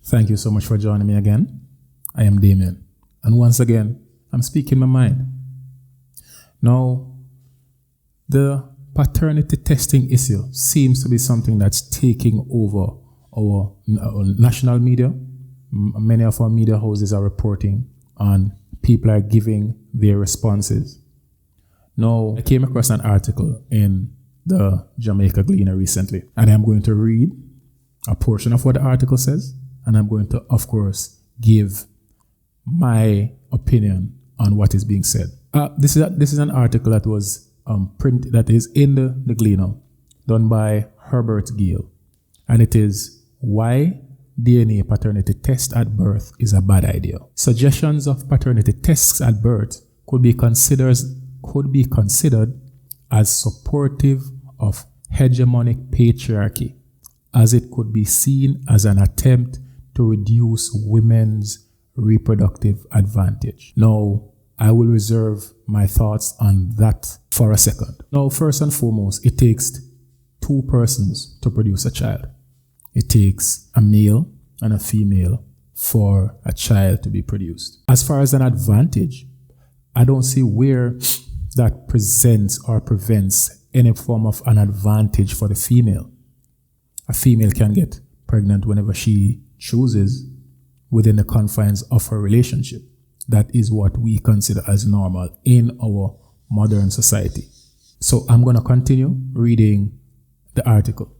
Thank you so much for joining me again. I am Damien, and once again, I'm speaking my mind. Now, the paternity testing issue seems to be something that's taking over our national media. Many of our media houses are reporting on people are giving their responses. Now, I came across an article in the Jamaica Gleaner recently, and I'm going to read a portion of what the article says, and I'm going to, of course, give my opinion on what is being said. This is an article that was printed, that is in the Gleaner, done by Herbert Gill, and it is why DNA paternity test at birth is a bad idea. Suggestions of paternity tests at birth could be considered as supportive of hegemonic patriarchy, as it could be seen as an attempt to reduce women's reproductive advantage. Now, I will reserve my thoughts on that for a second. Now, first and foremost, it takes two persons to produce a child. It takes a male and a female for a child to be produced. As far as an advantage, I don't see where that presents or prevents any form of an advantage for the female. A female can get pregnant whenever she chooses within the confines of her relationship. That is what we consider as normal in our modern society. So I'm going to continue reading the article.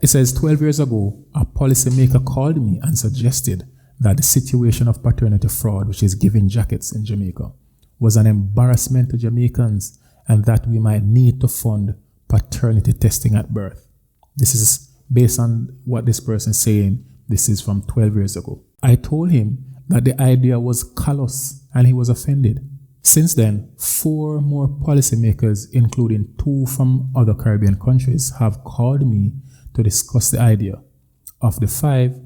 It says, 12 years ago, a policymaker called me and suggested that the situation of paternity fraud, which is giving jackets in Jamaica, was an embarrassment to Jamaicans and that we might need to fund paternity testing at birth. This is based on what this person is saying. This is from 12 years ago. I told him that the idea was callous and he was offended. Since then, 4 more policymakers, including 2 from other Caribbean countries, have called me to discuss the idea. Of the 5,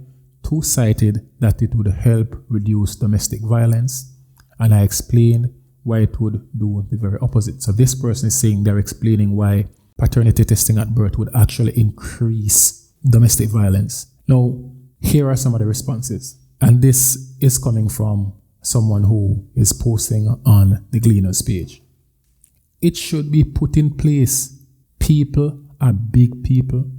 2 cited that it would help reduce domestic violence, and I explained why it would do the very opposite. So this person is saying they're explaining why paternity testing at birth would actually increase domestic violence. Now, here are some of the responses. And this is coming from someone who is posting on the Gleaner's page. It should be put in place. People are big people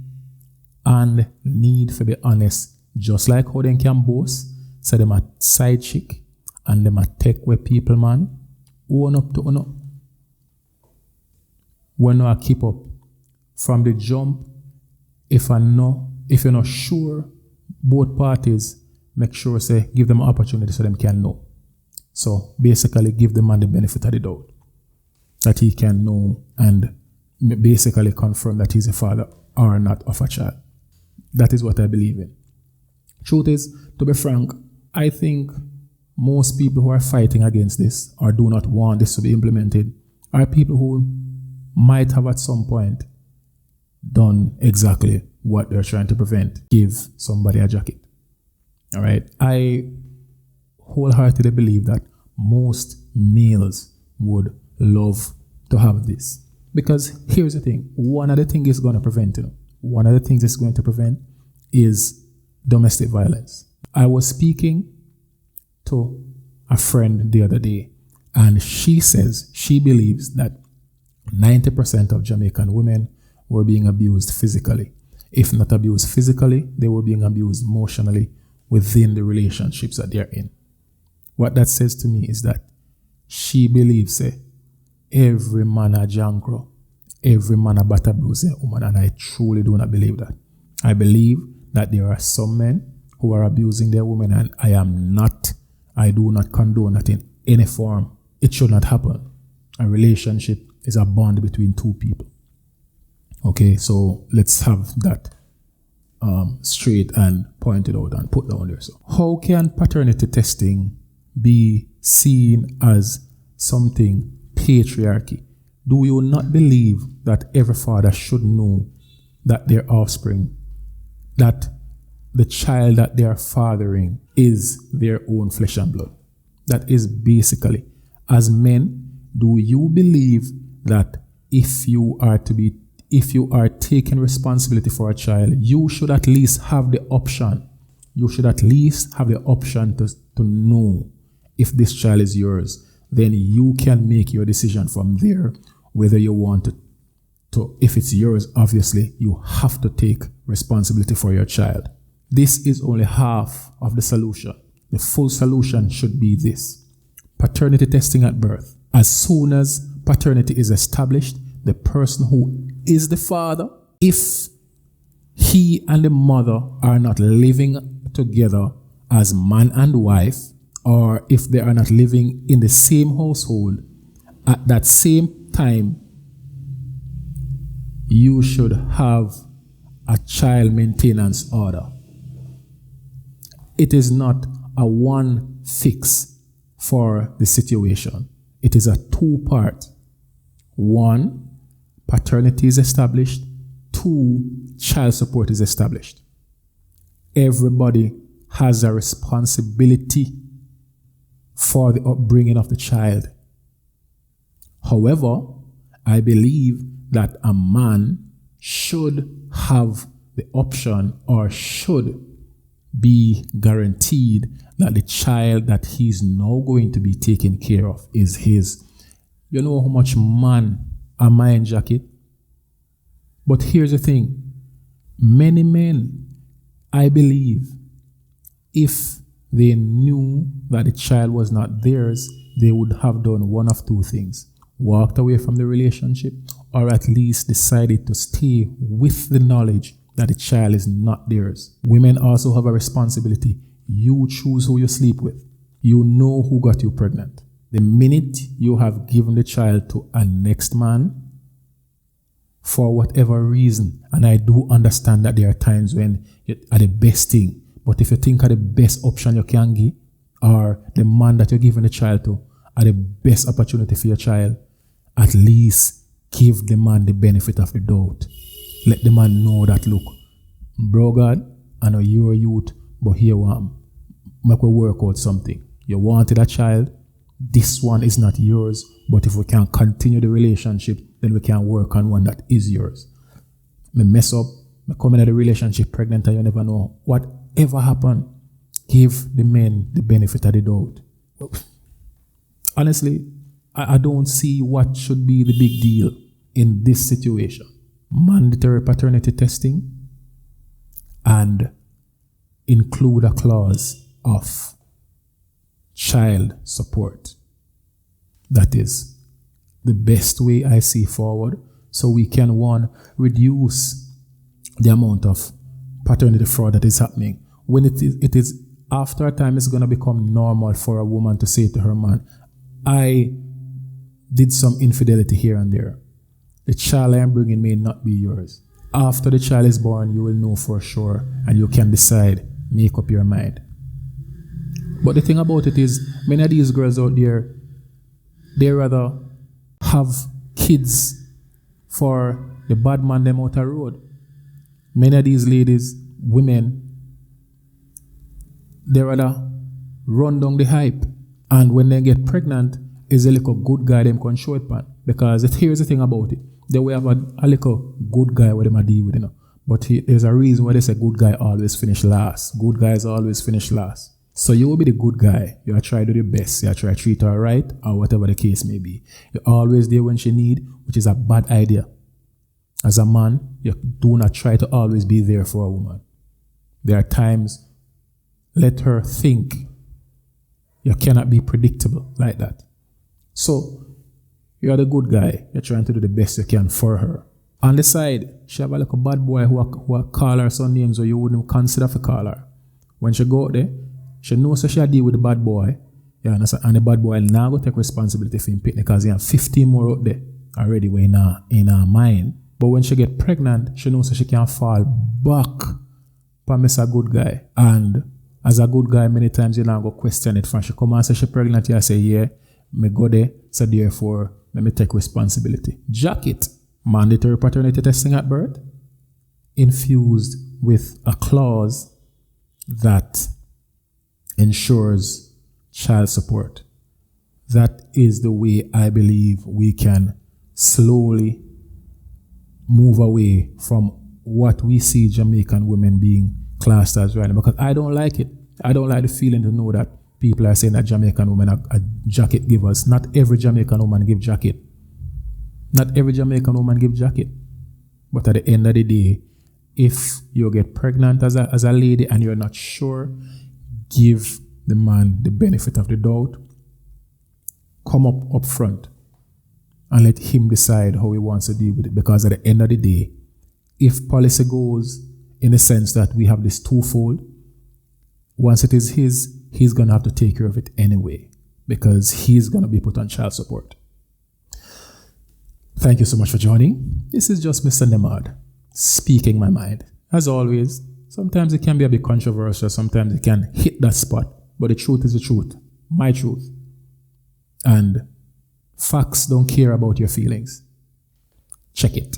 and need to be honest. Just like how they can boast, say them a side chick and them a take where people, man, own up to own up. When no keep up from the jump, if you're not sure, both parties make sure say give them an opportunity so them can know. So basically give the man the benefit of the doubt that he can know and basically confirm that he's a father or not of a child. That is what I believe in. Truth is, to be frank, I think most people who are fighting against this or do not want this to be implemented are people who might have at some point done exactly what they're trying to prevent. Give somebody a jacket. All right. I wholeheartedly believe that most males would love to have this. Because here's the thing. One of the things it's going to prevent, one of the things it's going to prevent is domestic violence. I was speaking to a friend the other day, and she says she believes that 90% of Jamaican women were being abused physically. If not abused physically, they were being abused emotionally within the relationships that they're in. What that says to me is that she believes every man a jankro, every man a bata blues woman, and I truly do not believe that. I believe that there are some men who are abusing their women, and I do not condone that in any form. It should not happen. A relationship is a bond between 2 people. Okay, so let's have that straight and pointed out and put down there. So, how can paternity testing be seen as something patriarchy? Do you not believe that every father should know that their offspring, that the child that they are fathering is their own flesh and blood? That is basically, as men, do you believe that if you are taking responsibility for a child, you should at least have the option you should at least have the option to know if this child is yours. Then you can make your decision from there whether you want to, if it's yours, obviously, you have to take responsibility for your child. This is only half of the solution. The full solution should be this: paternity testing at birth. As soon as paternity is established, the person who is the father, if he and the mother are not living together as man and wife, or if they are not living in the same household, at that same time, you should have a child maintenance order. It is not a one fix for the situation. It is a two-part. One, paternity is established. Two, child support is established. Everybody has a responsibility for the upbringing of the child. However, I believe that a man should have the option, or should be guaranteed, that the child that he's now going to be taken care of is his. You know how much man a mind jacket? But here's the thing. Many men, I believe, if they knew that the child was not theirs, they would have done one of two things: walked away from the relationship, or at least decided to stay with the knowledge that the child is not theirs. Women also have a responsibility. You choose who you sleep with. You know who got you pregnant. The minute you have given the child to a next man, for whatever reason, and I do understand that there are times when you are the best thing, but if you think of the best option you can give, or the man that you're giving the child to are the best opportunity for your child, at least give the man the benefit of the doubt. Let the man know that, look, bro God, I know you're a youth, but here I am. Make we work out something. You wanted a child, this one is not yours, but if we can continue the relationship, then we can work on one that is yours. Me mess up, me come into the relationship pregnant, and you never know. Whatever happen, give the men the benefit of the doubt. Honestly, I don't see what should be the big deal in this situation. Mandatory paternity testing, and include a clause of child support. That is the best way I see forward, so we can, one, reduce the amount of paternity fraud that is happening. When it is after a time, it's going to become normal for a woman to say to her man, I did some infidelity here and there. The child I am bringing may not be yours. After the child is born, you will know for sure, and you can decide, make up your mind. But the thing about it is, many of these girls out there, they rather have kids for the bad man them out the road. Many of these ladies, women, they rather run down the hype, and when they get pregnant, is a little good guy them can show it pan. Because here's the thing about it. They will have a little good guy with them a deal with, you know. But there's a reason why they say good guy always finish last. Good guys always finish last. So you will be the good guy. You try to do your best. You try to treat her right, or whatever the case may be. You're always there when she need, which is a bad idea. As a man, you do not try to always be there for a woman. There are times, let her think. You cannot be predictable like that. So, you're the good guy. You're trying to do the best you can for her. On the side, she have a little bad boy who call her some names or you wouldn't consider for call her. When she go out there, she knows that she deal with the bad boy. Yeah, and the bad boy now go take responsibility for him because he have 15 more out there already in her mind. But when she get pregnant, she knows that she can fall back for Mr. Good Guy. And as a good guy, many times you now go question it. From she come and say she pregnant, you say, yeah, me go there, so therefore, let me take responsibility. Jacket, mandatory paternity testing at birth, infused with a clause that ensures child support. That is the way I believe we can slowly move away from what we see Jamaican women being classed as random, because I don't like it. I don't like the feeling to know that people are saying that Jamaican women are jacket givers. Not every Jamaican woman give jacket. Not every Jamaican woman give jacket. But at the end of the day, if you get pregnant as a lady and you're not sure, give the man the benefit of the doubt. Come up front and let him decide how he wants to deal with it. Because at the end of the day, if policy goes in the sense that we have this twofold, once it is his, he's going to have to take care of it anyway, because he's going to be put on child support. Thank you so much for joining. This is just Mr. Nemad, speaking my mind. As always, sometimes it can be a bit controversial, sometimes it can hit that spot, but the truth is the truth, my truth. And facts don't care about your feelings. Check it.